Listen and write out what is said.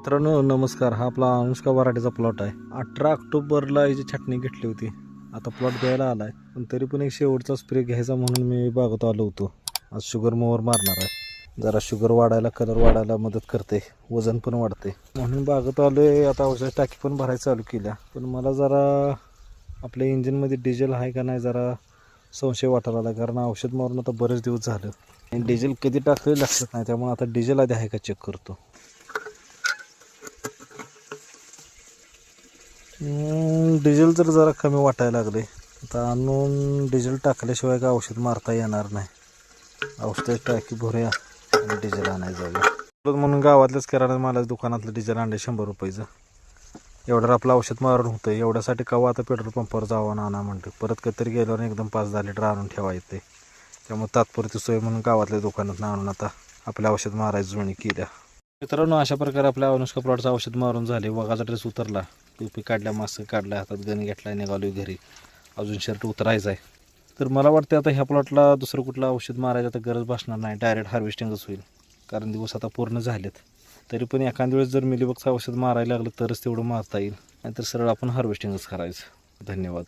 मित्रांनो नमस्कार. हा आपला अनुष्का वराठेचा प्लॉट आहे. 18 ऑक्टोबरला याची छाटणी घेतली होती. आता प्लॉट द्यायला आला आहे, पण तरी पण एक शेवटचा स्प्रे घ्यायचा म्हणून मी बागत आलो होतो. आज शुगर मोवर मारणार आहे. जरा शुगर वाढायला, कलर वाढायला मदत करते, वजन पण वाढते म्हणून बागत आलो आहे. आता औषध टाकी पण भरायला चालू केल्या, पण मला जरा आपल्या इंजिनमध्ये डिझेल आहे का नाही जरा संशय वाटायला लागला, कारण औषध मारून आता बरेच दिवस झालं आणि डिझेल कधी टाकलं लक्षात नाही. त्यामुळे आता डिझेल आधी आहे का चेक करतो. डिझेल तर जरा कमी वाटायला लागले. आता आणून डिझेल टाकल्याशिवाय का औषध मारता येणार नाही. औषधाची टाकी भरूया आणि डिझेल आणायला जाऊया म्हणून गावातल्याच किराणा मालाच्या दुकानातलं डिझेल आणले 100 रुपयाचं. एवढं आपलं औषध मारून होतं. एवढ्यासाठी कवा आता पेट्रोल पंपावर जावं आणा म्हणतो. परत कधीतरी गेल्यावर एकदम 5-10 लिटर आणून ठेवा येते. त्यामुळे तात्पुरती सोय म्हणून गावातल्या दुकानात आणून आता आपल्या औषध मारायची जुळणी केल्या. मित्रांनो अशा प्रकारे आपल्या अनुष्का प्लॉटचं औषध मारून झाले. वगाचा ड्रेस उतरला, पिपी काढल्या, मास्क काढल्या, हातात गन घेतला, निघालो घरी. अजून शर्ट उतरायचा आहे. तर मला वाटतं आता ह्या प्लॉटला दुसरं कुठलं औषध मारायचं तर गरज भासणार नाही. डायरेक्ट हार्वेस्टिंगच होईल, कारण दिवस आता पूर्ण झालेत. तरी पण एखाद्या वेळेस जर मिलीबगचं औषध मारायला लागलं तरच तेवढं मारता येईल, नाहीतर सरळ आपण हार्वेस्टिंगच करायचं. धन्यवाद.